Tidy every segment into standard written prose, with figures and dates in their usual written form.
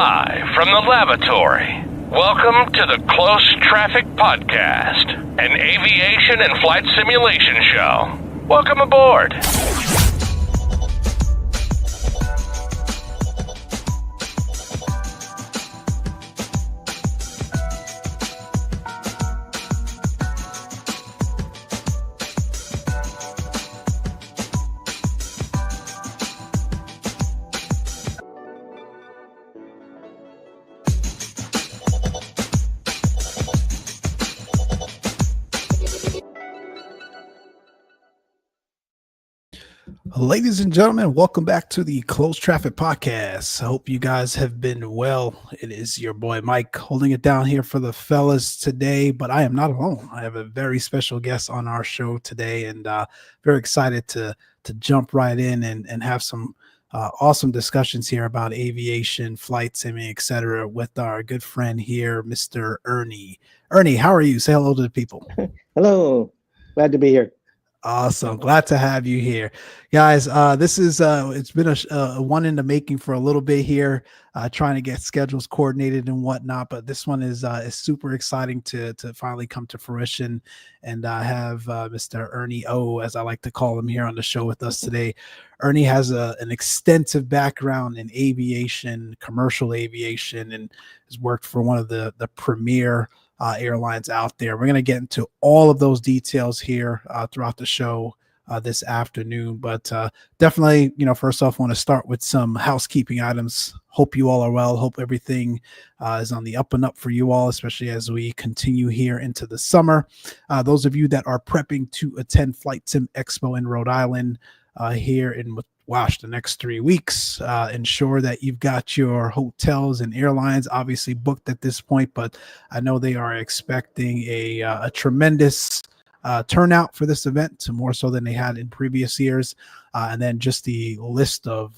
Live from the lavatory, welcome to the Close Traffic Podcast, an aviation and flight simulation show. Welcome aboard. Ladies and gentlemen, welcome back to the Close Traffic Podcast. I hope you guys have been well. It is your boy Mike holding it down here for the fellas today, but I am not alone. I have a very special guest on our show today, and very excited to jump right in and have some awesome discussions here about aviation, flight simming, etc. with our good friend here, Mr. Ernie. Ernie, how are you? Say hello to the people. Hello. Glad to be here. Awesome. Glad to have you here, guys. This is it's been a one in the making for a little bit here, trying to get schedules coordinated and whatnot, but this one is super exciting to finally come to fruition, and I have Mr. Ernie O, as I like to call him, here on the show with us today. Ernie has an extensive background in aviation, commercial aviation, and has worked for one of the premier airlines out there. We're going to get into all of those details here throughout the show this afternoon, but definitely, first off, I want to start with some housekeeping items. Hope you all are well. Hope everything is on the up and up for you all, especially as we continue here into the summer. Those of you that are prepping to attend Flight Sim Expo in Rhode Island here in the next 3 weeks, ensure that you've got your hotels and airlines obviously booked at this point, but I know they are expecting a tremendous turnout for this event, more so than they had in previous years. And then just the list of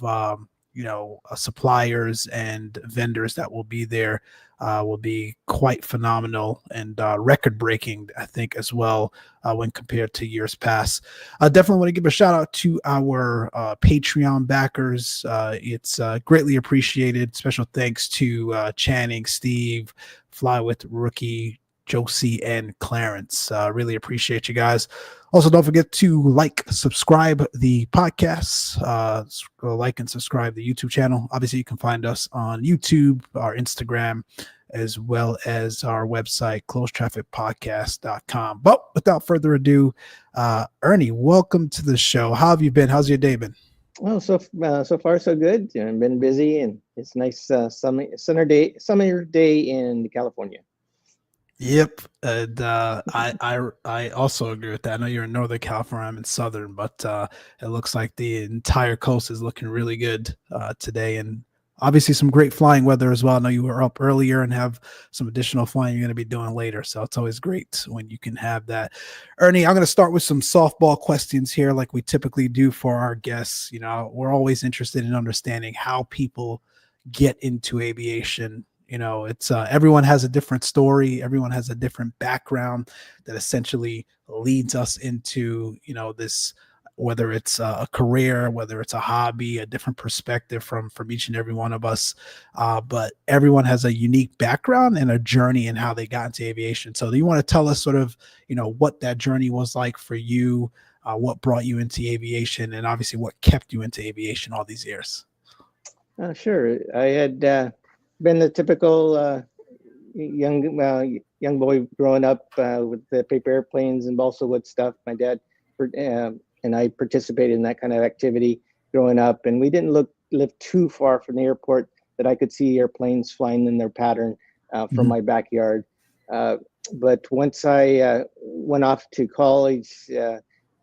suppliers and vendors that will be there will be quite phenomenal and record-breaking, I think, as well, when compared to years past. I definitely want to give a shout-out to our Patreon backers. It's greatly appreciated. Special thanks to Channing, Steve, Fly with Rookie, Josie, and Clarence. Really appreciate you guys. Also, don't forget to subscribe the podcasts, like and subscribe the YouTube channel. Obviously, you can find us on YouTube, our Instagram, as well as our website, closetrafficpodcast.com. But without further ado, Ernie, welcome to the show. How have you been? How's your day been? Well, so far so good. I've been busy, and it's a nice summer day in California. Yep, and I also agree with that. I know you're in Northern California, I'm in Southern, but it looks like the entire coast is looking really good today, and obviously some great flying weather as well. I know you were up earlier and have some additional flying you're going to be doing later, so it's always great when you can have that. Ernie, I'm going to start with some softball questions here like we typically do for our guests. We're always interested in understanding how people get into aviation. It's everyone has a different story. Everyone has a different background that essentially leads us into, this, whether it's a career, whether it's a hobby, a different perspective from each and every one of us. But everyone has a unique background and a journey in how they got into aviation. So do you want to tell us sort of, what that journey was like for you, what brought you into aviation, and obviously what kept you into aviation all these years? Sure. I had been the typical young boy growing up with the paper airplanes and balsa wood stuff. My dad and I participated in that kind of activity growing up, and we didn't live too far from the airport that I could see airplanes flying in their pattern from my backyard. But once I went off to college,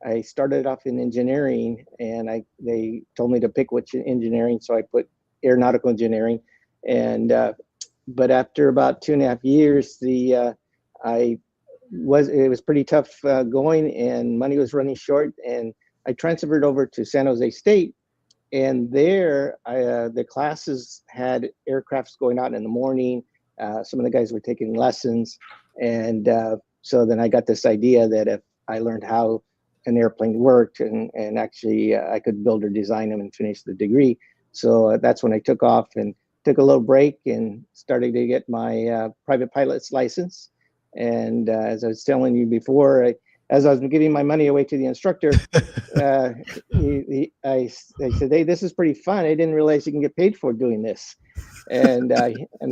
I started off in engineering, and they told me to pick which engineering, so I put aeronautical engineering. And but after about 2.5 years, it was pretty tough going, and money was running short, and I transferred over to San Jose State, and there the classes had aircrafts going out in the morning. Some of the guys were taking lessons, and so then I got this idea that if I learned how an airplane worked, and actually I could build or design them and finish the degree. So that's when I took off and took a little break and started to get my private pilot's license. And as I was telling you before, as I was giving my money away to the instructor, I said, "Hey, this is pretty fun. I didn't realize you can get paid for doing this." And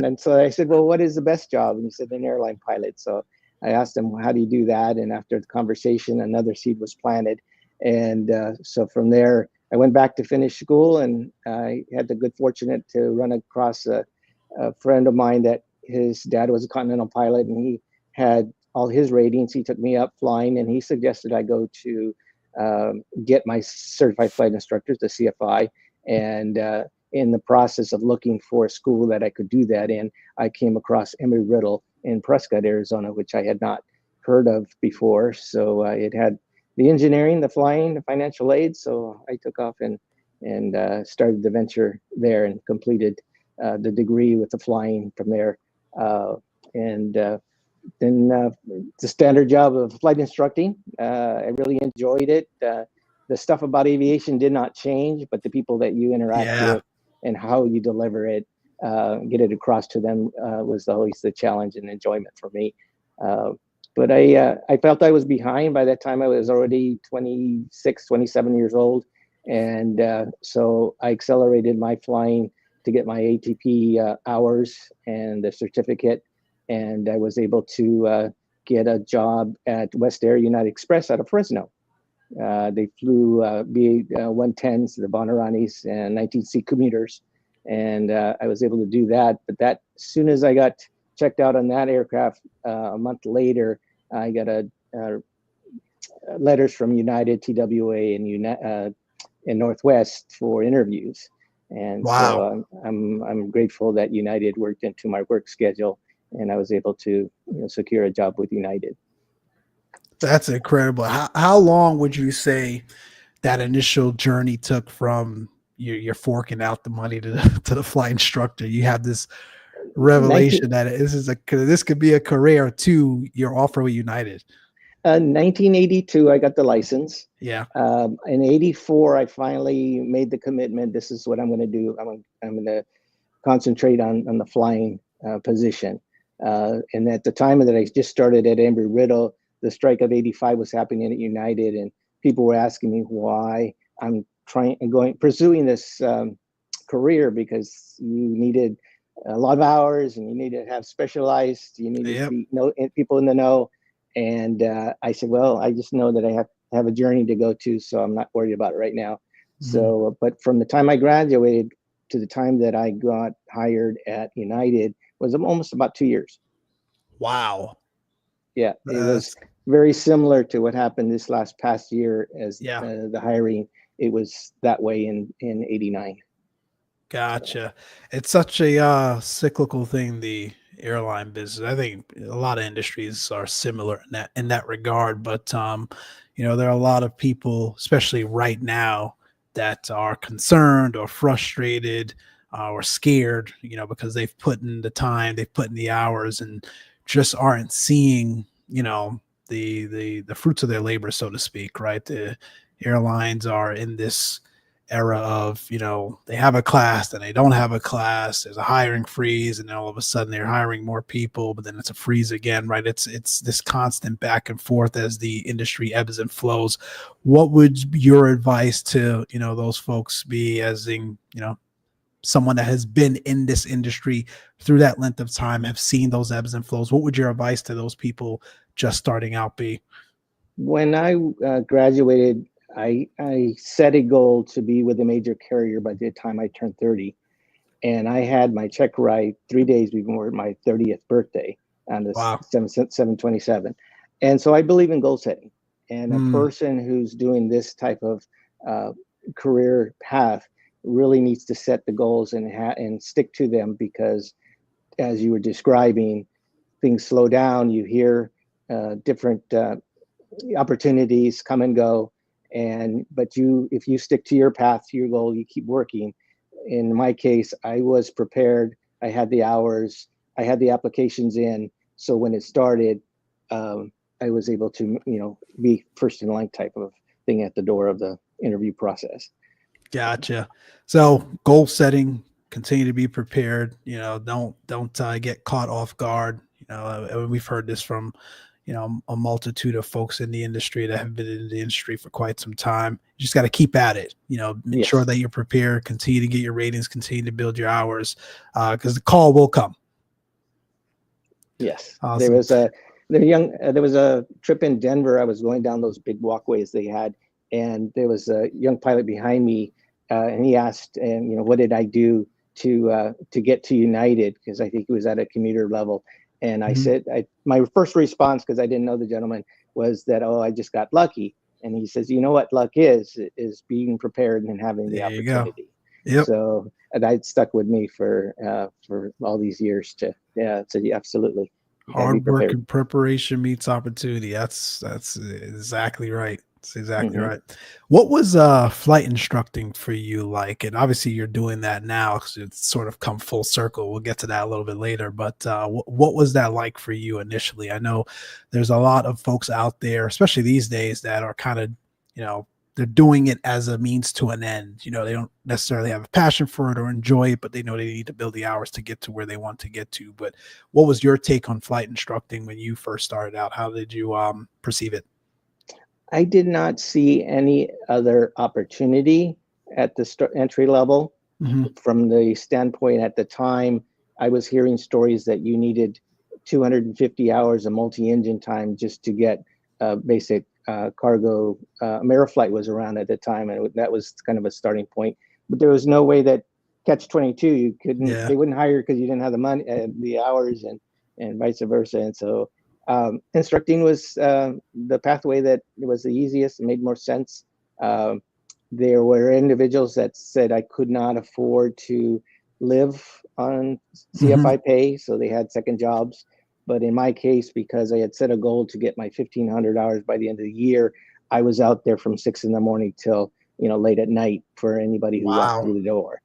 then so I said, "Well, what is the best job?" And he said, "An airline pilot." So I asked him, "How do you do that?" And after the conversation, another seed was planted. And so from there, I went back to finish school, and I had the good fortunate to run across a friend of mine that his dad was a Continental pilot, and he had all his ratings. He took me up flying, and he suggested I go to get my certified flight instructors, the CFI. And in the process of looking for a school that I could do that in, I came across Embry-Riddle in Prescott, Arizona, which I had not heard of before. So it had the engineering, the flying, the financial aid. So I took off and started the venture there and completed the degree with the flying from there. And then the standard job of flight instructing. I really enjoyed it. The stuff about aviation did not change, but the people that you interact with and how you deliver it, get it across to them was always the challenge and enjoyment for me. But I felt I was behind. By that time I was already 26, 27 years old. And so I accelerated my flying to get my ATP hours and the certificate. And I was able to get a job at West Air United Express out of Fresno. They flew BA-110s, the Bonaranis, and 19C commuters. And I was able to do that. But that, as soon as I got checked out on that aircraft, a month later, I got letters from United, TWA, and Northwest for interviews. And so I'm grateful that United worked into my work schedule, and I was able to secure a job with United. That's incredible. How long would you say that initial journey took from you're forking out the money to the flight instructor? You have this revelation that this could be a career to your offer with United. 1982, I got the license. Yeah. In 84, I finally made the commitment. This is what I'm going to do. I'm going to concentrate on the flying position. And at the time that I just started at Embry-Riddle, the strike of 85 was happening at United, and people were asking me why I'm pursuing this career, because you needed a lot of hours and you needed to have specialized, you needed to be people in the know. And I said, well, I just know that I have a journey to go to, so I'm not worried about it right now. Mm-hmm. So, but from the time I graduated to the time that I got hired at United was almost about 2 years. Wow. Yeah, it was very similar to what happened this past year as the hiring. It was that way in 89. Gotcha. It's such a cyclical thing, the airline business. I think a lot of industries are similar in that regard, but there are a lot of people, especially right now, that are concerned or frustrated or scared, because they've put in the time, they've put in the hours, and just aren't seeing, the fruits of their labor, so to speak, right? The airlines are in this era of, they have a class, then they don't have a class, there's a hiring freeze, and then all of a sudden they're hiring more people, but then it's a freeze again, right? It's this constant back and forth as the industry ebbs and flows. What would your advice to, those folks be, as in, someone that has been in this industry through that length of time, have seen those ebbs and flows? What would your advice to those people just starting out be? When I graduated, I set a goal to be with a major carrier by the time I turned 30. And I had my check write 3 days before my 30th birthday on the 7/27. And so I believe in goal setting. And a person who's doing this type of career path really needs to set the goals and stick to them, because as you were describing, things slow down. You hear different opportunities come and go. But if you stick to your path, to your goal, you keep working. In my case, I was prepared. I had the hours. I had the applications in. So when it started, I was able to, be first in line type of thing at the door of the interview process. Gotcha. So goal setting, continue to be prepared. Don't get caught off guard. We've heard this from, a multitude of folks in the industry that have been in the industry for quite some time. You just got to keep at it, ensure Yes. that you're prepared, continue to get your ratings, continue to build your hours, because the call will come. Yes. Awesome. There was a trip in Denver. I was going down those big walkways they had, and there was a young pilot behind me, and he asked, what did I do to get to United? Because I think he was at a commuter level. And I said, my first response, because I didn't know the gentleman, was that, I just got lucky. And he says, you know what luck is being prepared and having the opportunity. Yep. So that stuck with me for all these years absolutely. Hard work and preparation meets opportunity. That's exactly right. That's exactly right. What was flight instructing for you like? And obviously you're doing that now because it's sort of come full circle. We'll get to that a little bit later. But what was that like for you initially? I know there's a lot of folks out there, especially these days, that are kind of, they're doing it as a means to an end. They don't necessarily have a passion for it or enjoy it, but they know they need to build the hours to get to where they want to get to. But what was your take on flight instructing when you first started out? How did you perceive it? I did not see any other opportunity at the entry level. From the standpoint at the time, I was hearing stories that you needed 250 hours of multi-engine time just to get basic cargo. Ameriflight was around at the time, and that was kind of a starting point. But there was no way that Catch 22 you couldn't. Yeah. They wouldn't hire because you didn't have the money, the hours, and vice versa. And so instructing was the pathway that was the easiest and made more sense. There were individuals that said I could not afford to live on CFI pay, so they had second jobs. But in my case, because I had set a goal to get my 1,500 hours by the end of the year, I was out there from 6 a.m. till late at night for anybody who walked through the door.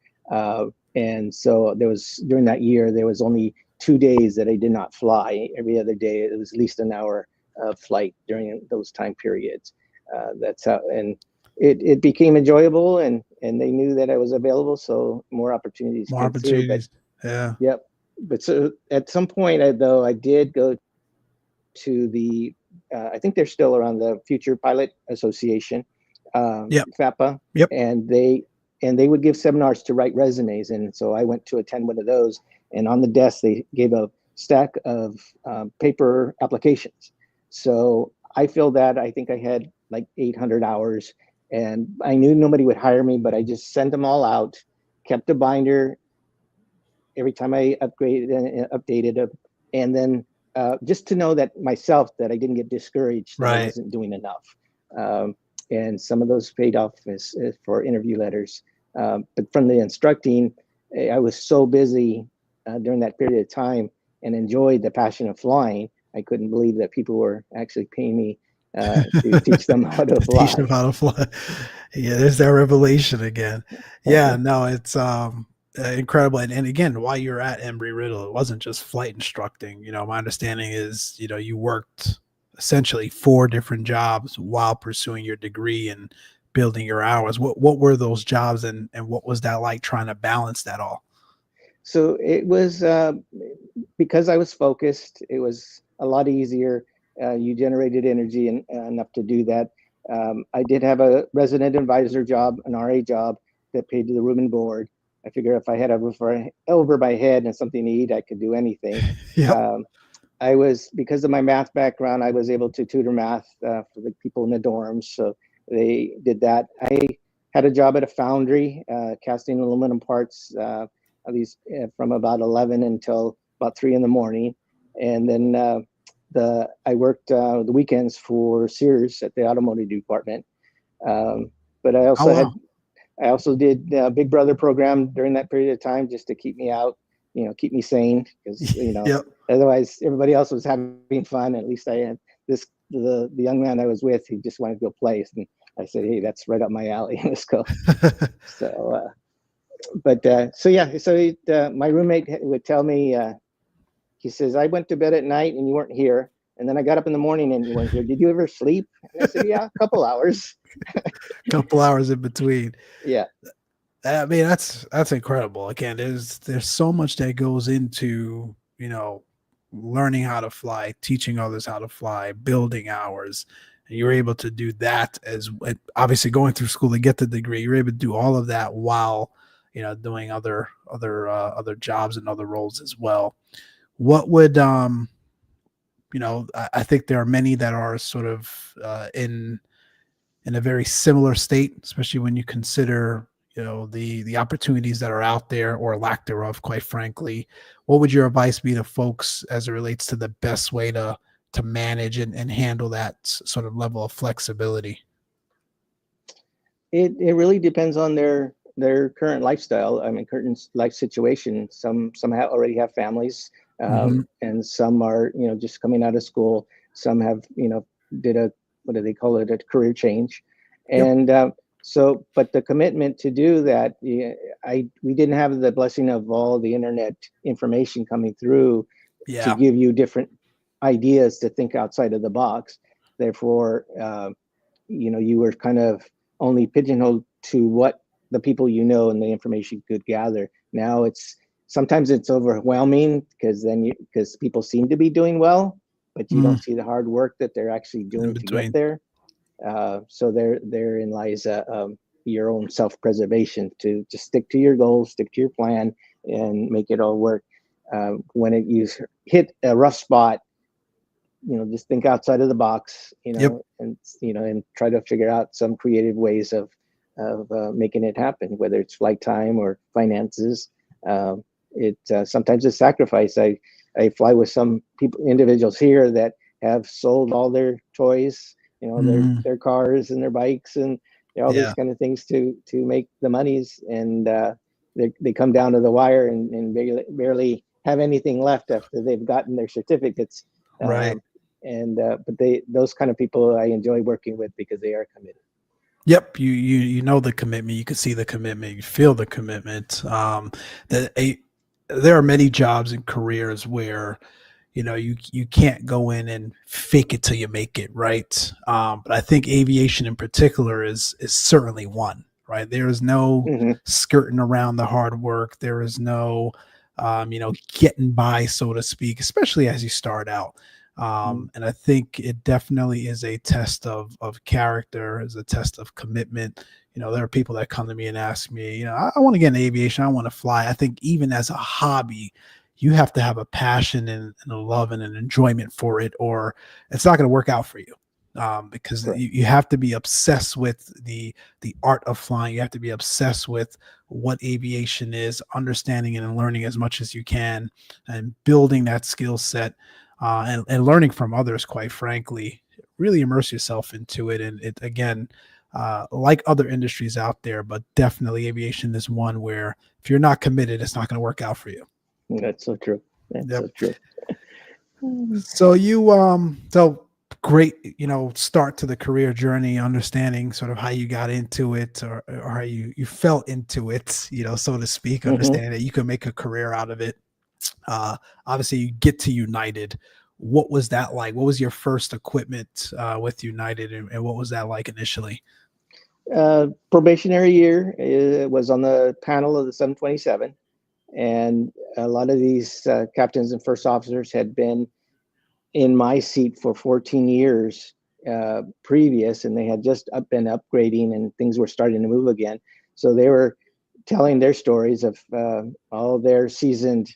And so during that year, there was only 2 days that I did not fly. Every other day, it was at least an hour of flight during those time periods. That's how, and it became enjoyable, and they knew that I was available, so more opportunities came through. But, yep. But so at some point, I did go to the, I think they're still around, the Future Pilot Association, FAPA, and they would give seminars to write resumes, and so I went to attend one of those. And on the desk, they gave a stack of paper applications. So I filled that. I think I had like 800 hours, and I knew nobody would hire me, but I just sent them all out, kept a binder every time I upgraded and updated them. And then just to know that myself, that I didn't get discouraged, that I wasn't doing enough. And some of those paid off as for interview letters. But from the instructing, I was so busy during that period of time and enjoyed the passion of flying. I couldn't believe that people were actually paying me to teach them how to fly. Teach them how to fly. Yeah, there's that revelation again. Yeah, no, it's incredible. And again, while you're at Embry-Riddle, it wasn't just flight instructing. My understanding is, you worked essentially 4 different jobs while pursuing your degree and building your hours. What were those jobs, and what was that like trying to balance that all? So it was, because I was focused, it was a lot easier. You generated energy enough to do that. I did have a resident advisor job, an RA job that paid to the room and board. I figure if I had a roof over my head and something to eat, I could do anything. I was, because of my math background, I was able to tutor math for the people in the dorms. So they did that. I had a job at a foundry, casting aluminum parts, these from about 11 until about 3 in. And then I worked the weekends for Sears at the automotive department. But I also I also did a Big Brother program during that period of time, just to keep me out, keep me sane, because otherwise everybody else was having fun. At least I had the young man I was with, he just wanted to go play, and I said, hey, that's right up my alley. Let's go. So, my roommate would tell me, he says, I went to bed at night and you weren't here. And then I got up in the morning and you weren't here. Did you ever sleep? And I said, yeah, a couple hours. Couple hours in between. Yeah. I mean, that's incredible. Again, there's so much that goes into, learning how to fly, teaching others how to fly, building hours. And you're able to do that as obviously going through school to get the degree. You're able to do all of that while, doing other jobs and other roles as well. What would I think there are many that are sort of in a very similar state, especially when you consider the opportunities that are out there or lack thereof, quite frankly. What would your advice be to folks as it relates to the best way to manage and handle that sort of level of flexibility? It really depends on their current lifestyle. I mean, current life situation. Some already have families, Hmm. and some are just coming out of school. Some have did a, what do they call it, a career change, Yep. and so but the commitment to do that, yeah, I we didn't have the blessing of all the internet information coming through to Yeah. give you different ideas to think outside of the box. Therefore, you were kind of only pigeonholed to what the people and the information could gather. Now sometimes it's overwhelming because people seem to be doing well, but you Mm, don't see the hard work that they're actually in doing to get between. there. So therein lies your own self-preservation to just stick to your goals, stick to your plan, and make it all work. When you hit a rough spot, just think outside of the box, Yep. and try to figure out some creative ways of making it happen, whether it's flight time or finances. It Sometimes it's sacrifice. I fly with some individuals here that have sold all their toys, Hmm. their cars and their bikes and all these Yeah. kind of things to make the monies, and they come down to the wire and barely have anything left after they've gotten their certificates. Right. um, and but those kind of people I enjoy working with because they are committed. Yep, you know the commitment. You can see the commitment. You feel the commitment. That there are many jobs and careers where you can't go in and fake it till you make it, right? But I think aviation in particular is certainly one, right? There is no Hmm. skirting around the hard work. There is no getting by, so to speak, especially as you start out. And I think it definitely is a test of character, is a test of commitment. There are people that come to me and ask me, I want to get in aviation, I want to fly. I think even as a hobby, you have to have a passion and a love and an enjoyment for it, or it's not going to work out for you. Because Correct. you have to be obsessed with the art of flying. You have to be obsessed with what aviation is, understanding it and learning as much as you can, and building that skill set, and learning from others. Quite frankly, really immerse yourself into it. And it again, like other industries out there, but definitely aviation is one where if you're not committed, it's not going to work out for you. That's so true. That's Yep. so true. Mm. So great, start to the career journey, understanding sort of how you got into it, or how you fell into it, so to speak, Hmm. understanding that you could make a career out of it. Obviously you get to United. What was that like? What was your first equipment with United, and what was that like initially? Probationary year was on the panel of the 727, and a lot of these captains and first officers had been in my seat for 14 years previous, and they had just been upgrading, and things were starting to move again. So they were telling their stories of all their seasoned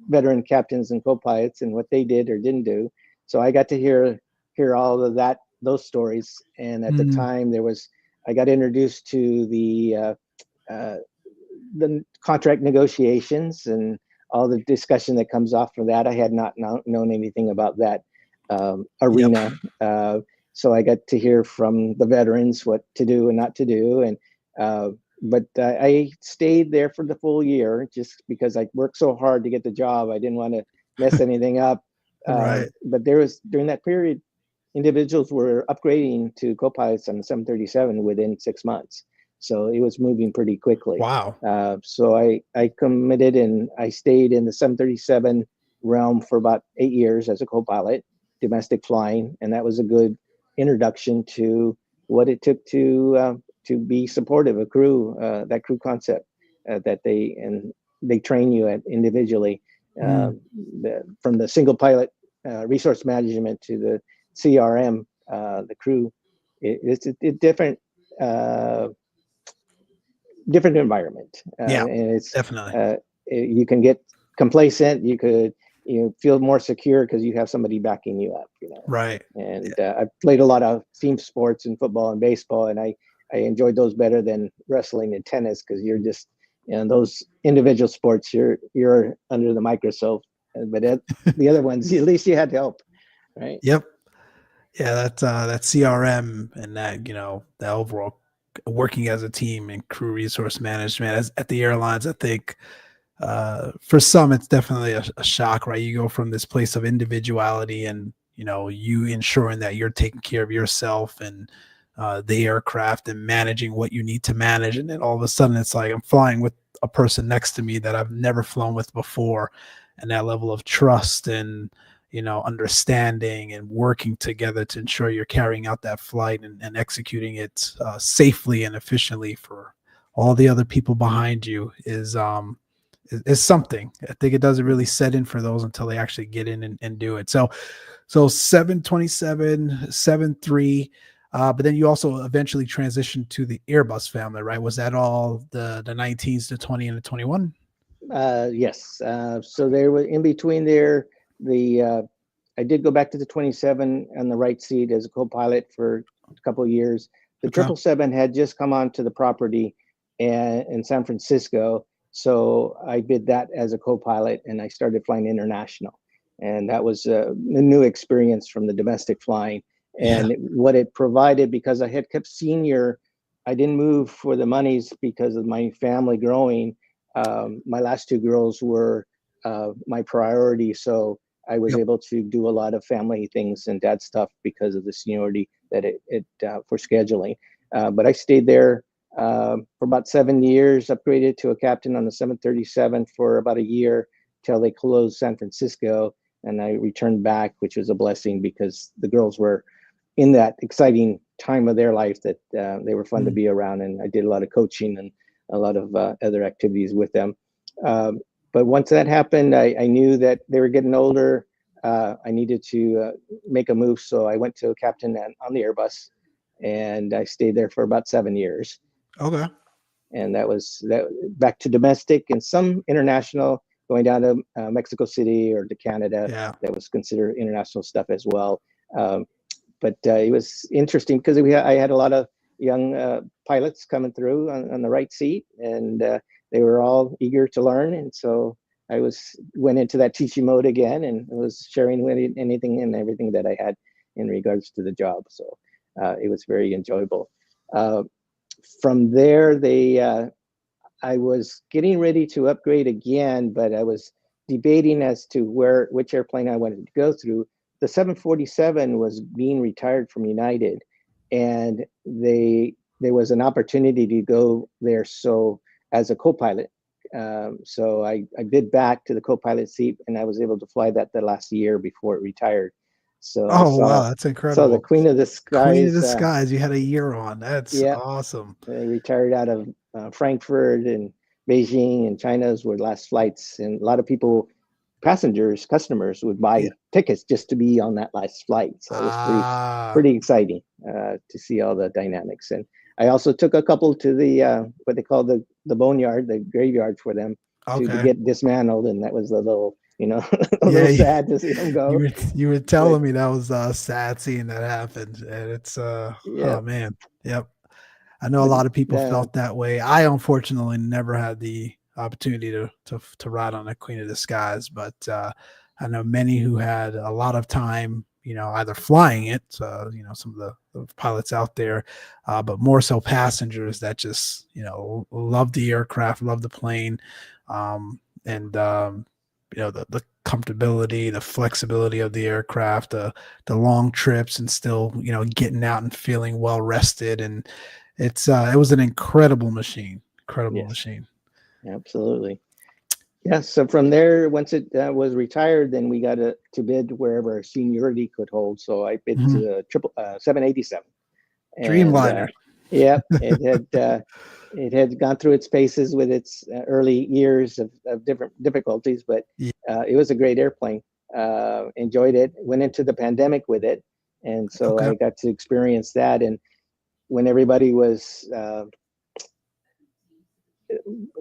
veteran captains and co-pilots and what they did or didn't do. So I got to hear all of those stories. And at the Mm, time, I got introduced to uh, the contract negotiations and all the discussion that comes off from that. I had not known anything about that yep. arena. So I got to hear from the veterans what to do and not to do. And but I stayed there for the full year just because I worked so hard to get the job. I didn't want to mess anything up. Right. But there was, during that period, individuals were upgrading to co-pilots on the 737 within 6 months. So it was moving pretty quickly. Wow. So I committed and I stayed in the 737 realm for about 8 years as a co-pilot, domestic flying, and that was a good introduction to what it took to to be supportive of crew, that crew concept that they train you at individually, from the single pilot resource management to the CRM, the crew. It's a different different environment, Yeah, and it's definitely. you can get complacent. You could feel more secure because you have somebody backing you up. Right. And I played a lot of team sports in football and baseball, and I enjoyed those better than wrestling and tennis because you're just those individual sports you're under the microscope, but the other ones at least you had help, right? Yep. Yeah, that CRM and that the overall working as a team and crew resource management at the airlines. I think for some it's definitely a shock, right? You go from this place of individuality and you ensuring that you're taking care of yourself and the aircraft and managing what you need to manage, and then all of a sudden it's like I'm flying with a person next to me that I've never flown with before, and that level of trust and understanding and working together to ensure you're carrying out that flight and executing it safely and efficiently for all the other people behind you is something. I think it doesn't really set in for those until they actually get in and do it. So 727, 73, but then you also eventually transitioned to the Airbus family, right? Was that all the 19s, the 20 and the 21? Yes. So there was in between there. I did go back to the 27 on the right seat as a co-pilot for a couple of years. The Okay. 777 had just come onto the property in San Francisco, so I did that as a co-pilot, and I started flying international, and that was a new experience from the domestic flying. And what it provided, because I had kept senior, I didn't move for the monies because of my family growing. My last two girls were my priority, so I was able to do a lot of family things and dad stuff because of the seniority that it for scheduling. But I stayed there for about 7 years, upgraded to a captain on the 737 for about a year till they closed San Francisco, and I returned back, which was a blessing because the girls were in that exciting time of their life that they were fun to be around, and I did a lot of coaching and a lot of other activities with them. But once that happened, I knew that they were getting older. I needed to make a move, so I went to a captain on the Airbus, and I stayed there for about 7 years. Okay. And that was back to domestic and some international, going down to Mexico City or to Canada. Yeah. That was considered international stuff as well. But it was interesting because I had a lot of young pilots coming through on the right seat, and they were all eager to learn. And so I went into that teaching mode again and was sharing with anything and everything that I had in regards to the job. So it was very enjoyable. From there, I was getting ready to upgrade again, but I was debating as to which airplane I wanted to go through. The 747 was being retired from United, and there was an opportunity to go there. So as a co-pilot, so I bid back to the co-pilot seat, and I was able to fly that the last year before it retired. So Wow, that's incredible. So the Queen of the Skies. Queen of the Skies, you had a year on. That's awesome. They retired out of Frankfurt and Beijing, and China's were last flights, and a lot of people, customers would buy tickets just to be on that last flight. So it was pretty exciting to see all the dynamics. And I also took a couple to the what they call the boneyard, the graveyard for them to get dismantled, and that was a little a little sad to see them go. You were telling me that was sad seeing that happen, and it's oh man, yep. I know a lot of people felt that way. I unfortunately never had the opportunity to ride on a Queen of the Skies, but I know many who had a lot of time, either flying it, some of the pilots out there, but more so passengers that just, love the aircraft, love the plane, and the comfortability, the flexibility of the aircraft, the long trips, and still, getting out and feeling well rested. And it was an incredible machine. Machine. Absolutely. Yeah. So from there, once it was retired, then we got to bid wherever seniority could hold. So I bid to the 787. Dreamliner. Yep, it had gone through its paces with its early years of different difficulties, but Yeah. it was a great airplane. Enjoyed it. Went into the pandemic with it, and so Okay. I got to experience that. And when everybody was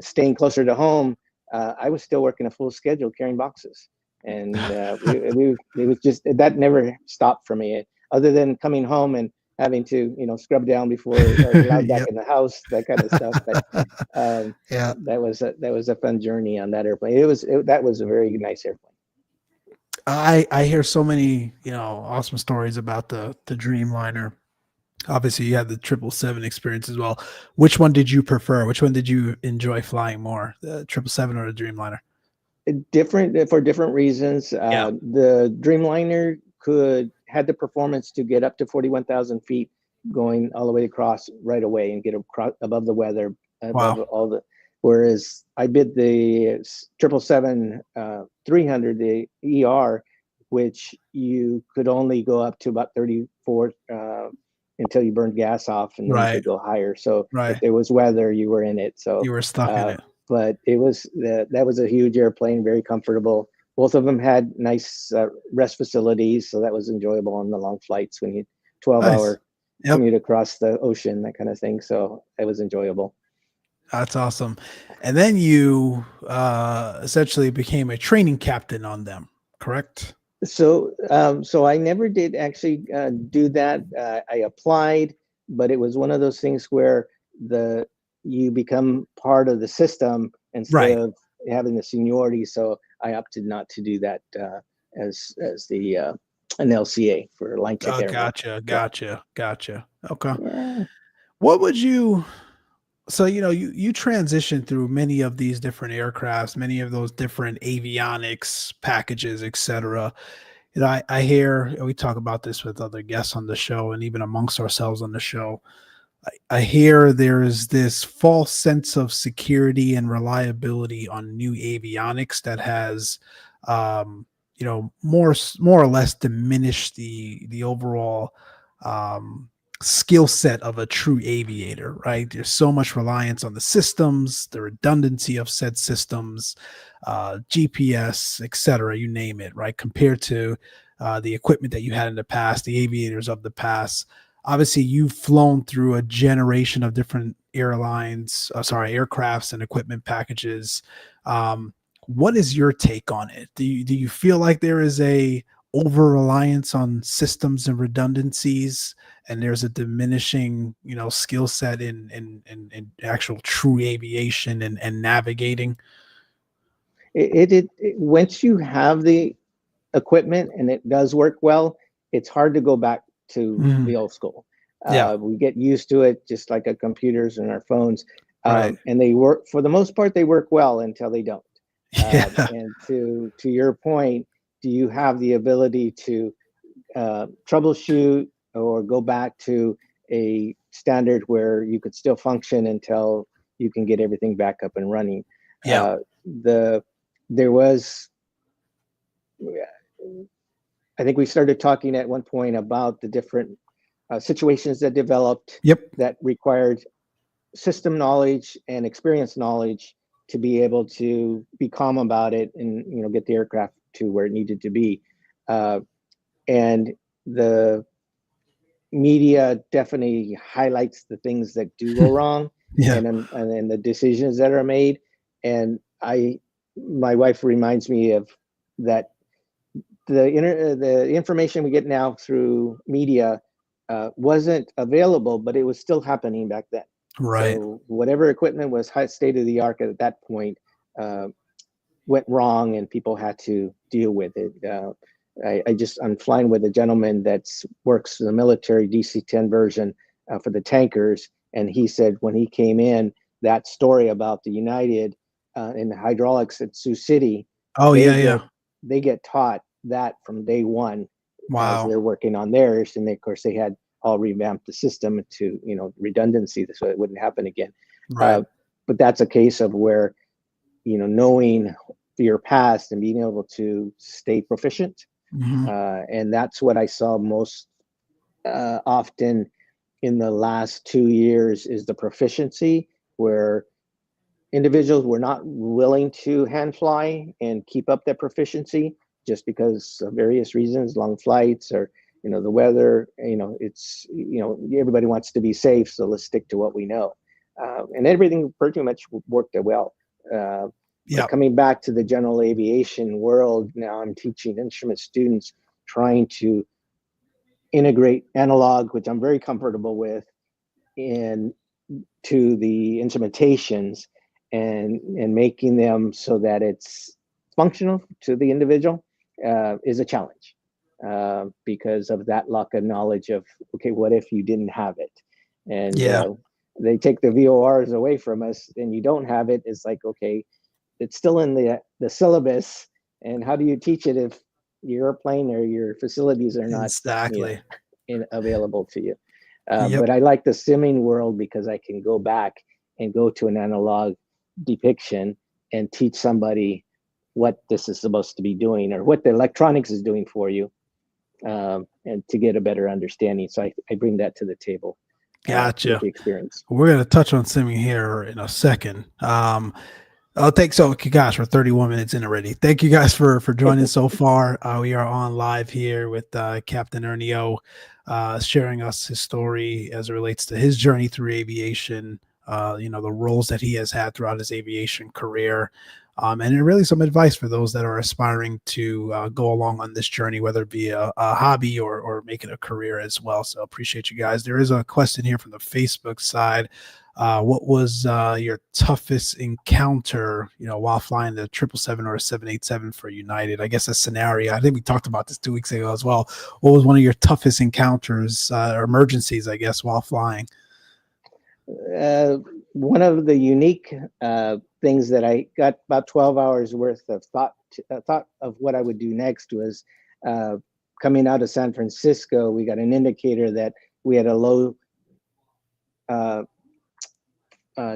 staying closer to home, I was still working a full schedule carrying boxes, and it was just that never stopped for me. Other than coming home and having to scrub down before allowed back Yep. in the house, that kind of stuff. But Yeah. that was a fun journey on that airplane. That was a very nice airplane. I hear so many, awesome stories about the Dreamliner. Obviously, you had the 777 experience as well. Which one did you prefer? Which one did you enjoy flying more, the 777 or the Dreamliner? Different for different reasons. Yeah. The Dreamliner had the performance to get up to 41,000 feet, going all the way across right away and get above the weather, above Wow. all the. Whereas I bid the 777 300, the ER, which you could only go up to about 34 until you burned gas off, and then you Right. could go higher. So if Right. there was weather, you were in it. So You were stuck in uh, it. but that was a huge airplane, very comfortable. Both of them had nice rest facilities, so that was enjoyable on the long flights when you Nice. 12-hour Yep. commute across the ocean, that kind of thing. So it was enjoyable. That's awesome. And then you essentially became a training captain on them, correct? So I never did actually do that. I applied, but it was one of those things where the you become part of the system instead Right. of having the seniority. So I opted not to do that as the an LCA for line check Oh, airman. gotcha. Yeah, Gotcha. Okay. yeah. What would you So, you transition through many of these different aircrafts, many of those different avionics packages, etc. I hear, and we talk about this with other guests on the show and even amongst ourselves on the show. I hear there is this false sense of security and reliability on new avionics that has, more or less diminished the overall um, skill set of a true aviator. Right? There's so much reliance on the systems, the redundancy of said systems, GPS, etc. You name it. Right? Compared to the equipment that you had in the past, the aviators of the past. Obviously, you've flown through a generation of different aircrafts and equipment packages. What is your take on it? Do you feel like there is a over reliance on systems and redundancies, and there's a diminishing, skill set in actual true aviation and navigating? Once you have the equipment and it does work well, it's hard to go back to Mhm. the old school. Yeah. We get used to it, just like our computers and our phones, Right. and they work for the most part. They work well until they don't. Yeah. And to your point, do you have the ability to troubleshoot or go back to a standard where you could still function until you can get everything back up and running? Yeah. The There was, I think we started talking at one point about the different situations that developed Yep. that required system knowledge and experience knowledge to be able to be calm about it and get the aircraft to where it needed to be. Uh, and the media definitely highlights the things that do go wrong Yeah. and the decisions that are made. And my wife reminds me of that the information we get now through media wasn't available, but it was still happening back then. Right. So whatever equipment was high state of the art at that point uh, went wrong, and people had to deal with it. I'm flying with a gentleman that works in the military DC-10 version for the tankers, and he said when he came in, that story about the United and the hydraulics at Sioux City, Oh, they yeah, get yeah. they get taught that from day one as Wow. they're working on theirs, and of course they had all revamped the system to redundancy so it wouldn't happen again. Right. Uh, but that's a case of where knowing your past and being able to stay proficient, Mhm. and that's what I saw most often in the last 2 years is the proficiency, where individuals were not willing to hand fly and keep up that proficiency just because of various reasons, long flights or the weather. It's everybody wants to be safe, so let's stick to what we know, and everything pretty much worked well. But coming back to the general aviation world, now I'm teaching instrument students, trying to integrate analog, which I'm very comfortable with, in to the instrumentations, and making them so that it's functional to the individual is a challenge, because of that lack of knowledge of, okay, what if you didn't have it? And they take the VORs away from us and you don't have it. It's like, okay, it's still in the syllabus, and how do you teach it if your airplane or your facilities are not exactly available to you? But I like the simming world because I can go back and go to an analog depiction and teach somebody what this is supposed to be doing, or what the electronics is doing for you, and to get a better understanding. So I bring that to the table. Gotcha. With the experience. We're going to touch on simming here in a second. Gosh, we're 31 minutes in already. Thank you guys for joining so far. We are on live here with Captain Ernie O, sharing us his story as it relates to his journey through aviation, the roles that he has had throughout his aviation career, and really some advice for those that are aspiring to go along on this journey, whether it be a hobby or make it a career as well. So appreciate you guys. There is a question here from the Facebook side. What was your toughest encounter, while flying the 777 or a 787 for United? I guess a scenario. I think we talked about this 2 weeks ago as well. What was one of your toughest encounters or emergencies, I guess, while flying? One of the unique things that I got about 12 hours worth of thought of what I would do next was coming out of San Francisco. We got an indicator that we had a low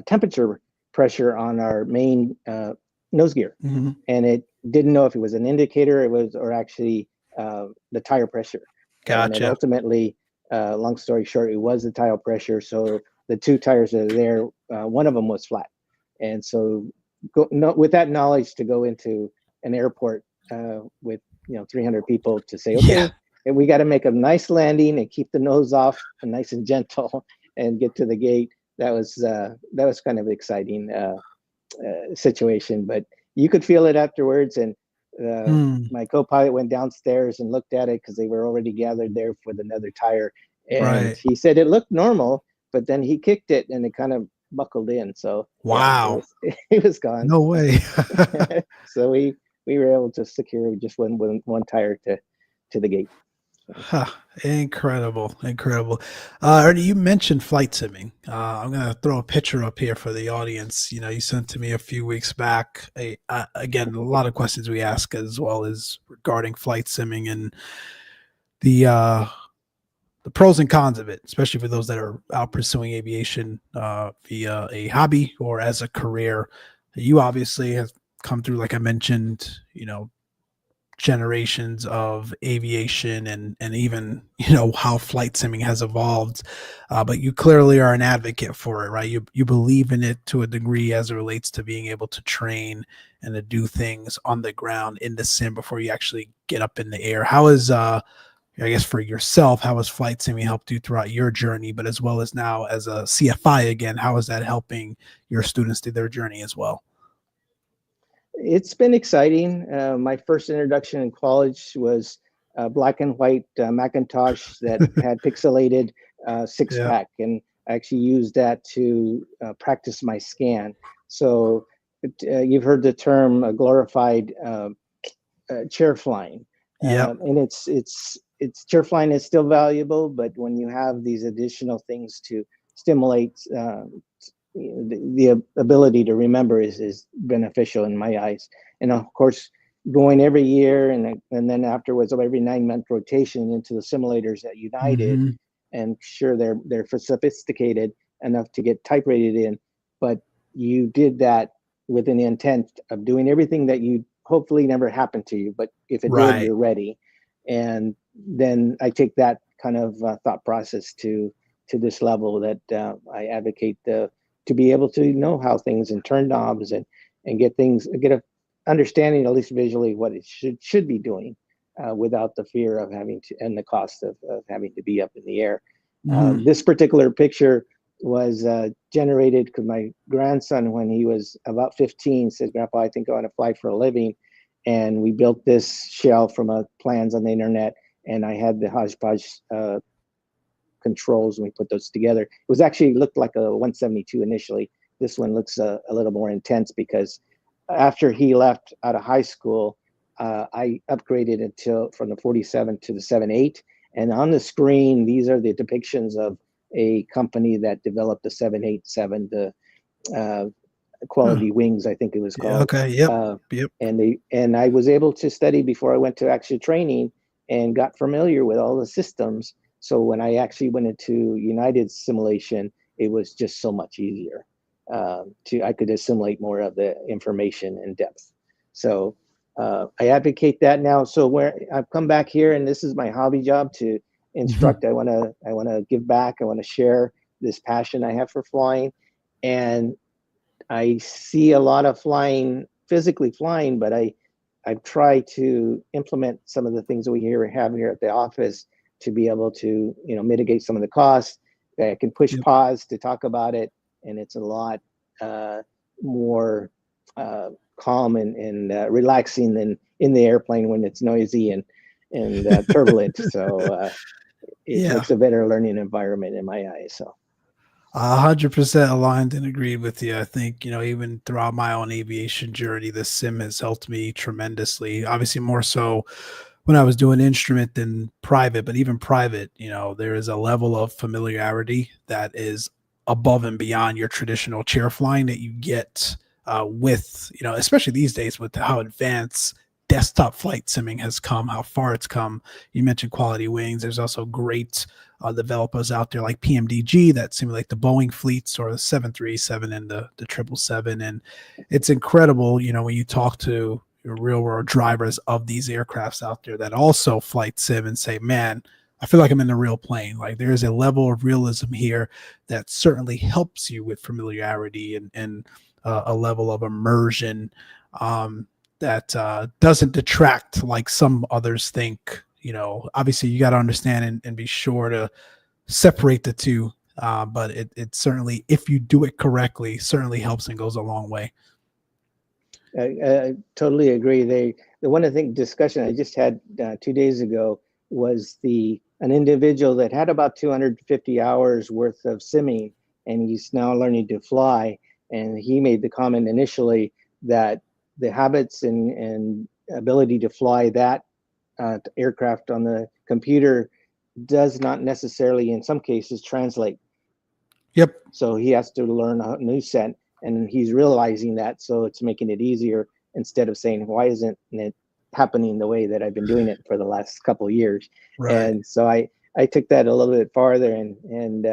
temperature pressure on our main nose gear, and it didn't know if it was an indicator, or actually the tire pressure. Gotcha. And it ultimately, long story short, it was the tire pressure. So the two tires that are there, one of them was flat, and so with that knowledge, to go into an airport with 300 people to say, okay, and we got to make a nice landing and keep the nose off and nice and gentle and get to the gate. That was kind of exciting situation, but you could feel it afterwards. And my co-pilot went downstairs and looked at it because they were already gathered there with another tire, and he said it looked normal, but then he kicked it and it kind of buckled in. So wow, it was gone. No way. So we were able to secure just one tire to the gate. Incredible. Ernie, you mentioned flight simming. I'm going to throw a picture up here for the audience. You sent to me a few weeks back. Again, a lot of questions we ask as well as regarding flight simming and the pros and cons of it, especially for those that are out pursuing aviation via a hobby or as a career. You obviously have come through, like I mentioned, generations of aviation and even how flight simming has evolved, but you clearly are an advocate for it, right? You believe in it to a degree as it relates to being able to train and to do things on the ground in the sim before you actually get up in the air. How is I guess for yourself, how has flight simming helped you throughout your journey, but as well as now as a CFI again, how is that helping your students through their journey as well? It's been exciting. My first introduction in college was a black and white Macintosh that had pixelated six-pack, and I actually used that to practice my scan. So you've heard the term glorified chair flying. And it's chair flying is still valuable, but when you have these additional things to stimulate the ability to remember is beneficial in my eyes. And of course, going every year and then afterwards every 9-month rotation into the simulators at United, and sure they're sophisticated enough to get type rated in, but you did that with an intent of doing everything that you hopefully never happened to you, but if it did, you're ready. And then I take that kind of thought process to to this level that I advocate to be able to know how things and turn knobs and get a understanding, at least visually, what it should be doing without the fear of having to, and the cost of having to be up in the air. This particular picture was generated because my grandson, when he was about 15, said, "Grandpa, I think I want to fly for a living." And we built this shell from plans on the internet, and I had the hodgepodge controls, and we put those together. It was actually looked like a 172 initially. This one looks a little more intense because after he left out of high school, I upgraded from the 47 to the 7.8. And on the screen, these are the depictions of a company that developed the 787, the Quality Wings, I think it was called. Okay. Yep. Yep. And I was able to study before I went to actual training and got familiar with all the systems. So when I actually went into United simulation, it was just so much easier. I could assimilate more of the information in depth. So I advocate that now. So where I've come back here, and this is my hobby job to instruct. I want to give back. I want to share this passion I have for flying, and I see a lot of physically flying, but I've tried to implement some of the things that we have here at the office to be able to mitigate some of the costs. I can push pause to talk about it, and it's a lot more calm and relaxing than in the airplane when it's noisy and turbulent. So it makes a better learning environment in my eyes. So 100% aligned and agreed with you. I think, even throughout my own aviation journey, the sim has helped me tremendously. Obviously, more so when I was doing instrument than private, but even private, there is a level of familiarity that is above and beyond your traditional chair flying that you get with, especially these days with how advanced desktop flight simming has come, how far it's come. You mentioned Quality Wings. There's also great developers out there like PMDG that simulate the Boeing fleets or the 737 and the 777. And it's incredible, when you talk to real world drivers of these aircrafts out there that also flight sim and say, man, I feel like I'm in a real plane. Like there is a level of realism here that certainly helps you with familiarity and a level of immersion that doesn't detract like some others think. Obviously you got to understand and be sure to separate the two. But it certainly, if you do it correctly, certainly helps and goes a long way. I totally agree. The one discussion I just had 2 days ago was an individual that had about 250 hours worth of simming, and he's now learning to fly. And he made the comment initially that the habits and ability to fly that aircraft on the computer does not necessarily, in some cases, translate. Yep. So he has to learn a new set, and he's realizing that. So it's making it easier instead of saying, why isn't it happening the way that I've been doing it for the last couple of years? Right. And so I took that a little bit farther, and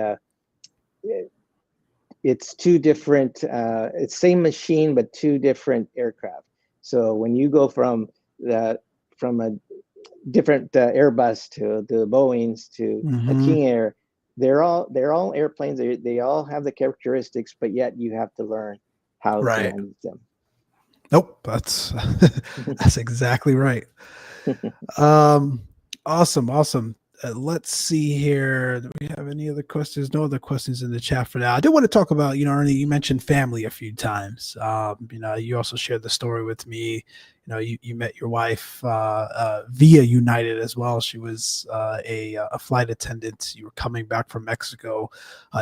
it's two different, it's same machine, but two different aircraft. So when you go from a different Airbus to the Boeings to a King Air, they're all airplanes. They all have the characteristics, but yet you have to learn how to manage them. Nope, that's exactly right. Awesome. Let's see here. Do we have any other questions? No other questions in the chat for now. I do want to talk about, Ernie, you mentioned family a few times. You also shared the story with me. You met your wife via United as well. She was a flight attendant. You were coming back from Mexico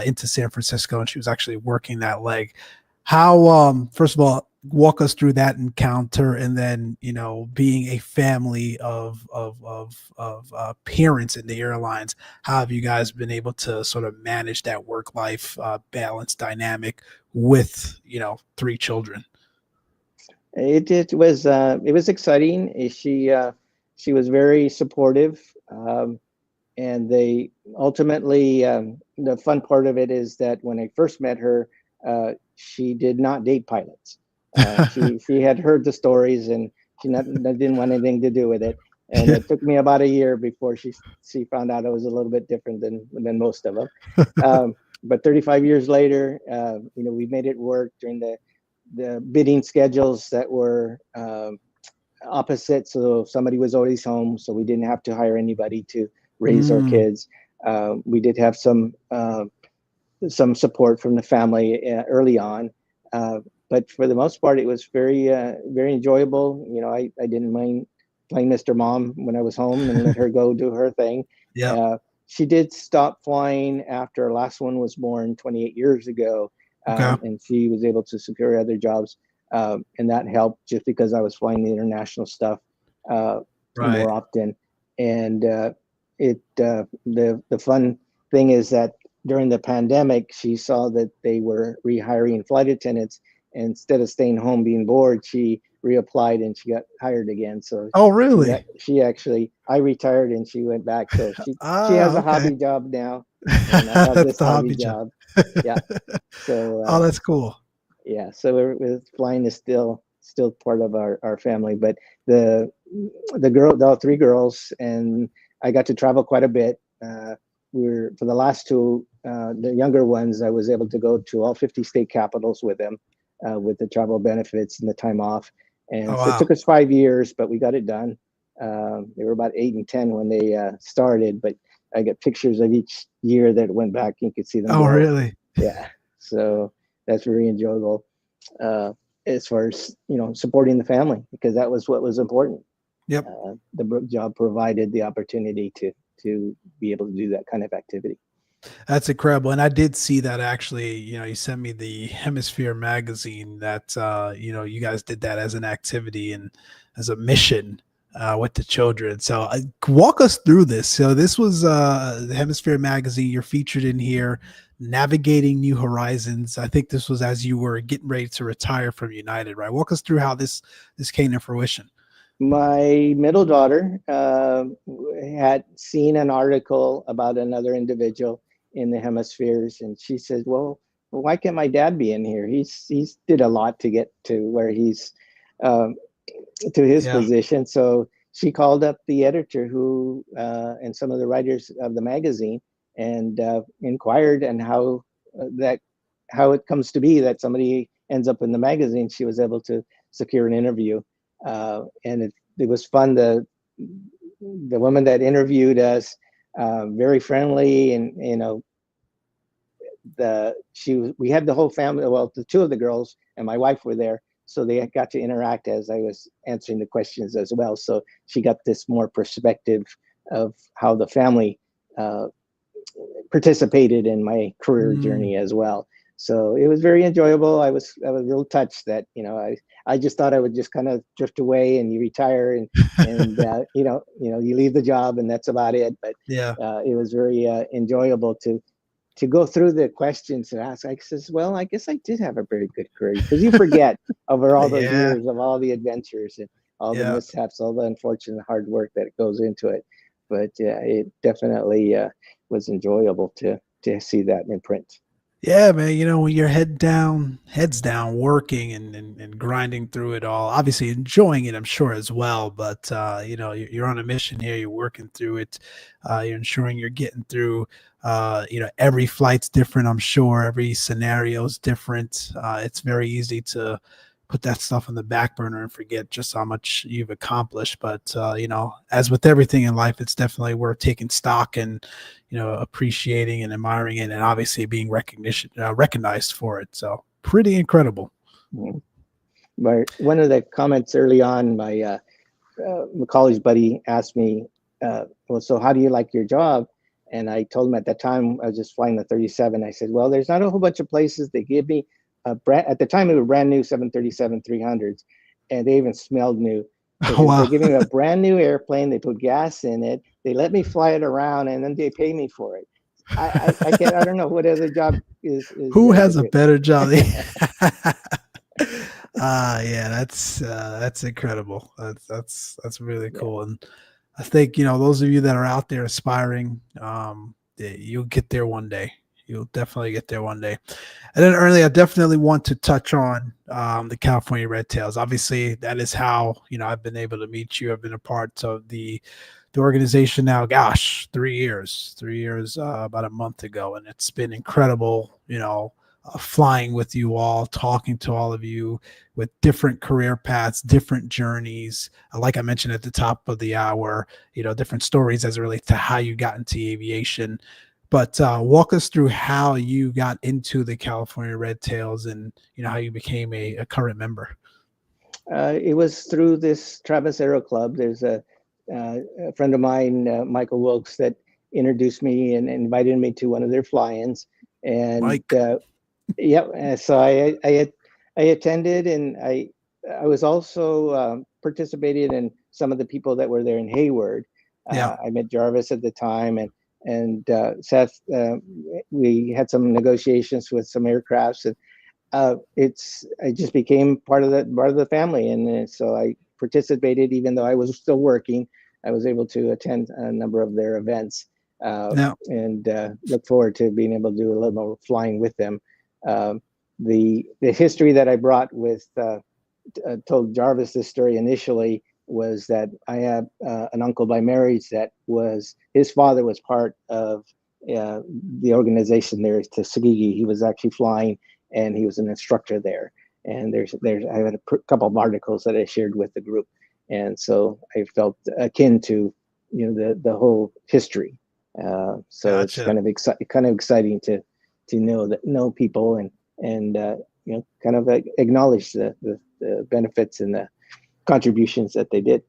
into San Francisco, and she was actually working that leg. How, first of all, walk us through that encounter, and then being a family of parents in the airlines, how have you guys been able to sort of manage that work-life balance dynamic with 3 children? It was exciting. She was very supportive, and they ultimately, the fun part of it is that when I first met her, she did not date pilots. She had heard the stories, and she didn't want anything to do with it. And it took me about a year before she found out I was a little bit different than most of them. But 35 years later, we made it work during the bidding schedules that were opposite. So somebody was always home, so we didn't have to hire anybody to raise our kids. We did have some support from the family early on, but for the most part, it was very very enjoyable. I didn't mind playing Mr. Mom when I was home and let her go do her thing. Yeah. She did stop flying after our last one was born 28 years ago, Okay. and she was able to secure other jobs, and that helped just because I was flying the international stuff more often. And the fun thing is that during the pandemic, she saw that they were rehiring flight attendants. And instead of staying home being bored, she reapplied and she got hired again. So Oh, really? she actually, I retired and she went back. So she has a hobby job now, and I have this the hobby job. Yeah. So oh, that's cool. Yeah. So flying is still part of our family. But the three girls, and I got to travel quite a bit. For the last two, the younger ones, I was able to go to all 50 state capitals with them, with the travel benefits and the time off. And so it took us 5 years, but we got it done. They were about 8 and 10 when they started, but I got pictures of each year that went back. You could see them. Oh, really? Yeah. So that's very enjoyable, as far as supporting the family, because that was what was important. Yep. The job provided the opportunity to be able to do that kind of activity. That's incredible. And I did see that actually, you sent me the Hemisphere magazine that, you guys did that as an activity and as a mission with the children. So walk us through this. So this was the Hemisphere magazine. You're featured in here, Navigating New Horizons. I think this was as you were getting ready to retire from United, right? Walk us through how this came to fruition. My middle daughter had seen an article about another individual in the hemispheres, and she said, well, why can't my dad be in here? He's did a lot to get to where he's to his position. So she called up the editor who and some of the writers of the magazine and inquired and how it comes to be that somebody ends up in the magazine. She was able to secure an interview. And it was fun. The woman that interviewed us, very friendly, and we had the whole family. Well, the two of the girls and my wife were there, so they got to interact as I was answering the questions as well. So she got this more perspective of how the family participated in my career journey as well. So it was very enjoyable. I was real touched that I just thought I would just kind of drift away and you retire and you leave the job and that's about it. But it was very enjoyable to go through the questions and ask. I says, well, I guess I did have a very good career, because you forget over all those years of all the adventures and all the mishaps, all the unfortunate hard work that goes into it. But it definitely was enjoyable to see that in print. Yeah, man, when you're heads down working and grinding through it all, obviously enjoying it, I'm sure, as well. But, you're on a mission here, you're working through it. You're ensuring you're getting through, every flight's different, I'm sure. Every scenario is different. It's very easy to put that stuff on the back burner and forget just how much you've accomplished. But, as with everything in life, it's definitely worth taking stock and, appreciating and admiring it, and obviously being recognized for it. So pretty incredible. But one of the comments early on, my college buddy asked me, well, so how do you like your job? And I told him at that time, I was just flying the 37. I said, well, there's not a whole bunch of places that give me at the time, it was brand new 737-300s, and they even smelled new. Oh, wow. They give me a brand new airplane, they put gas in it, they let me fly it around, and then they pay me for it. I can't. I don't know what other job is who has a better job. That's incredible. That's really cool. And I think those of you that are out there aspiring, you'll get there one day. You'll definitely get there one day. And then Ernie, I definitely want to touch on the California Red Tails. Obviously, that is how, I've been able to meet you. I've been a part of the organization now, gosh, 3 years, about a month ago. And it's been incredible, flying with you all, talking to all of you with different career paths, different journeys. Like I mentioned at the top of the hour, different stories as it relates to how you got into aviation. But walk us through how you got into the California Red Tails and, how you became a current member. It was through this Travis Aero Club. There's a friend of mine, Michael Wilkes, that introduced me and invited me to one of their fly-ins. And so I attended, and I was also participating in some of the people that were there in Hayward. I met Jarvis at the time, and Seth. We had some negotiations with some aircrafts, and I just became part of the family, and so I participated even though I was still working. I was able to attend a number of their events, and look forward to being able to do a little more flying with them. The history that I brought with told Jarvis this story initially was that I have an uncle by marriage that his father was part of the organization there to Tuskegee. He was actually flying, and he was an instructor there. And I had a couple of articles that I shared with the group, and so I felt akin to the whole history. So Gotcha. It's kind of exciting to know people and kind of acknowledge the benefits and the contributions that they did.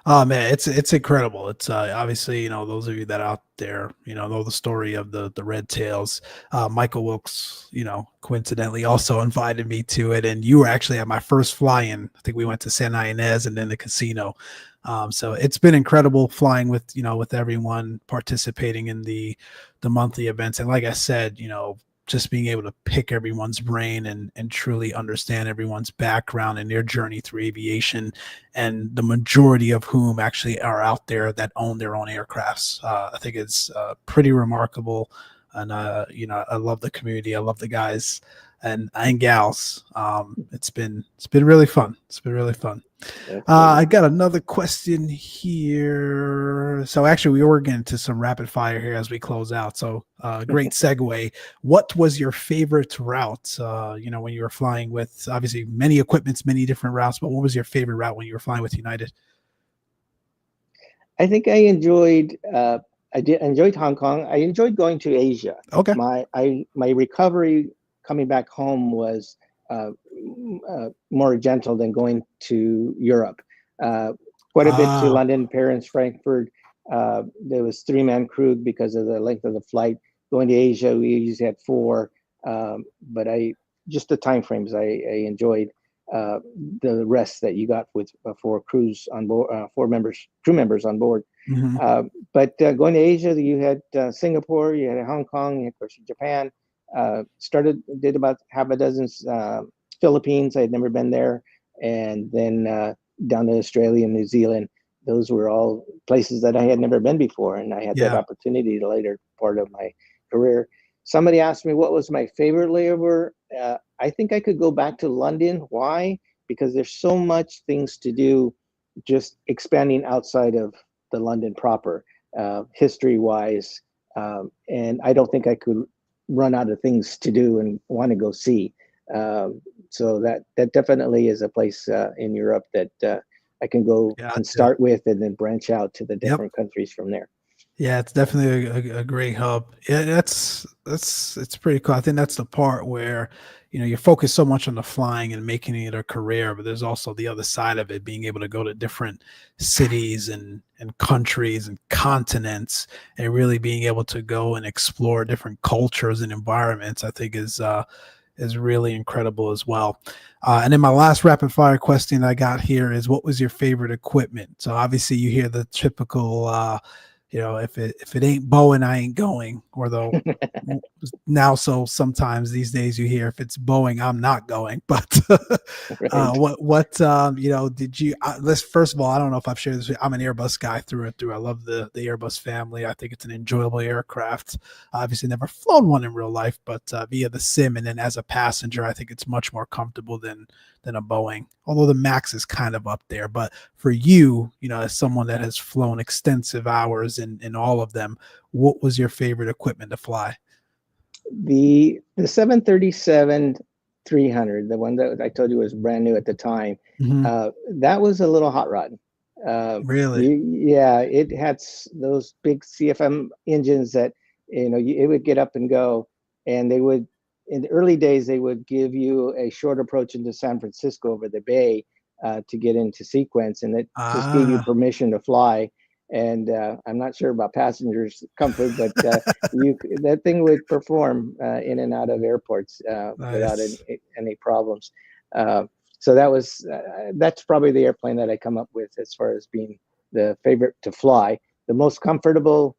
Oh man, it's incredible. It's obviously, those of you that are out there, know the story of the Red Tails. Michael Wilkes, coincidentally also invited me to it, and you were actually at my first fly-in. I think we went to San Ynez and then the casino. So it's been incredible flying with everyone participating in the monthly events. And like I said, just being able to pick everyone's brain and truly understand everyone's background and their journey through aviation, and the majority of whom actually are out there that own their own aircrafts. I think it's pretty remarkable. And, I love the community. I love the guys and gals. It's been really fun. It's been really fun. I got another question here. So actually, we were getting to some rapid fire here as we close out. So great segue. What was your favorite route? When you were flying with obviously many equipments, many different routes, but what was your favorite route when you were flying with United? I think I enjoyed. I enjoyed Hong Kong. I enjoyed going to Asia. Okay. My recovery coming back home was more gentle than going to Europe. Quite a bit to London, Paris, Frankfurt. There was 3-man crew because of the length of the flight. Going to Asia, we usually had 4, but just the time frames. I enjoyed the rest that you got with 4 crews on board, crew members on board. Mm-hmm. But going to Asia, you had Singapore, you had Hong Kong, you had, of course, Japan. Did about half a dozen Philippines. I had never been there, and then down to Australia and New Zealand. Those were all places that I had never been before, and I had that opportunity to later part of my career. Somebody asked me what was my favorite layover. I think I could go back to London. Why? Because there's so much things to do, just expanding outside of the London proper, history-wise, and I don't think I could run out of things to do and want to go see. So that definitely is a place in Europe that I can go and start with, and then branch out to the different countries from there. Yeah, it's definitely a great hub. Yeah, it's pretty cool. I think that's the part where you focus so much on the flying and making it a career, but there's also the other side of it, being able to go to different cities and countries and continents, and really being able to go and explore different cultures and environments. I think is really incredible as well. And then my last rapid fire question I got here is, what was your favorite equipment? So obviously you hear the typical if it ain't Boeing, I ain't going. Or though now, so sometimes these days you hear if it's Boeing, I'm not going. But Right. did you? Let's first of all, I don't know if I've shared this. I'm an Airbus guy through and through. I love the Airbus family. I think it's an enjoyable aircraft. Obviously, never flown one in real life, but via the sim and then as a passenger, I think it's much more comfortable than a Boeing. Although the Max is kind of up there, but for you, as someone that has flown extensive hours in all of them, what was your favorite equipment to fly? The 737-300, the one that I told you was brand new at the time, Mm-hmm. that was a little hot rod. Really? Yeah, it had those big CFM engines that it would get up and go, and they would, in the early days, they would give you a short approach into San Francisco over the bay to get into sequence, and it just gave you Ah, permission to fly. And I'm not sure about passengers' comfort, but that thing would perform in and out of airports without nice. any problems. So that's probably the airplane that I come up with as far as being the favorite to fly. The most comfortable,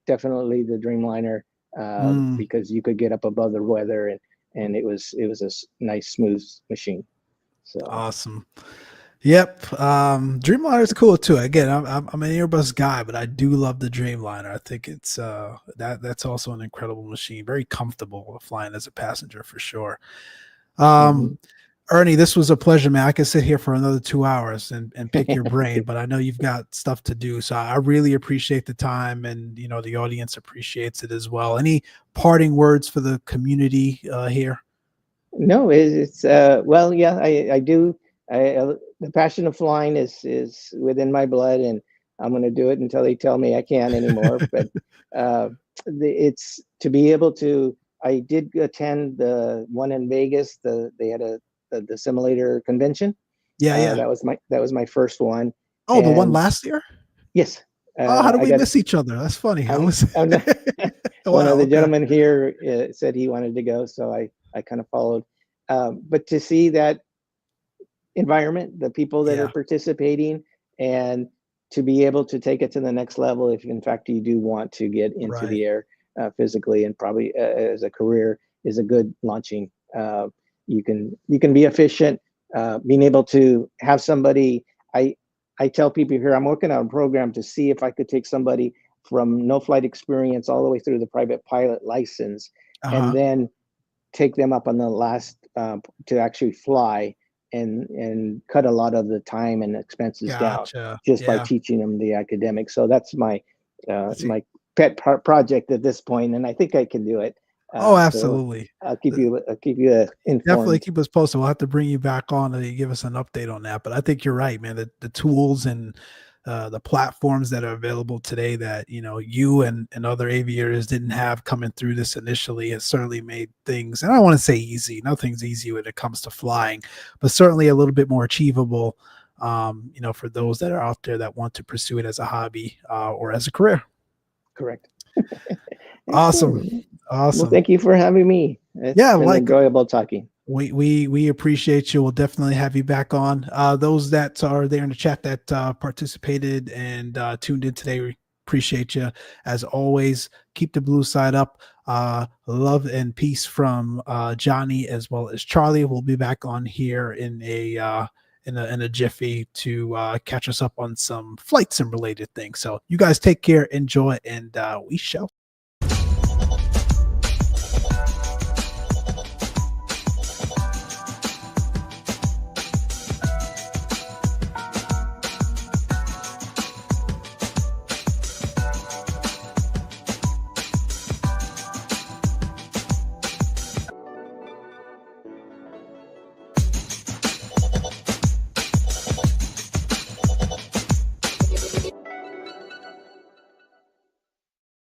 definitely the Dreamliner, Mm, because you could get up above the weather, and it was a nice smooth machine. So awesome. Yep. Dreamliner is cool too. Again, I'm an Airbus guy, but I do love the Dreamliner. I think it's that's also an incredible machine. Very comfortable flying as a passenger for sure. mhm. Ernie, this was a pleasure, man. I could sit here for another 2 hours and pick your brain, but I know you've got stuff to do. So I really appreciate the time, and the audience appreciates it as well. Any parting words for the community here? No, it's well, yeah, I do. The passion of flying is within my blood, and I'm going to do it until they tell me I can't anymore. But uh, it's to be able to. I did attend the one in Vegas. They had the simulator convention. Yeah, yeah. That was my first one, Oh, the one and last year? yes, Oh, how did I we got. miss each other? That's funny. How was I'm not, one Wow, of the okay. gentlemen here said he wanted to go, so I kind of followed. But to see that environment, the people that are Yeah, participating, and to be able to take it to the next level, if in fact you do want to get into right. the air physically and probably as a career, is a good launching. You can be efficient, being able to have somebody. I I tell people here I'm working on a program to see if I could take somebody from no flight experience all the way through the private pilot license, and Uh-huh. then take them up on the last to actually fly, and cut a lot of the time and expenses down Gotcha. just by Yeah. teaching them the academics. So that's my See. my pet project at this point, and I think I can do it. Oh, So absolutely. I'll keep you Definitely informed. keep us posted. We'll have to bring you back on to give us an update on that. But I think you're right, man. The tools and the platforms that are available today that you and other aviators didn't have coming through this initially has certainly made things. And I don't want to say easy. Nothing's easy when it comes to flying, but certainly a little bit more achievable. For those that are out there that want to pursue it as a hobby or as a career. Correct. Awesome, Excellent. Well, awesome. thank you for having me. It's Yeah, been like enjoyable talking. we appreciate you. We'll definitely have you back on. Those that are there in the chat that participated and tuned in today, we appreciate you. As always, keep the blue side up. Love and peace from Johnny as well as Charlie. We'll be back on here in a jiffy to catch us up on some flight sim related things. So you guys take care, enjoy, and we shall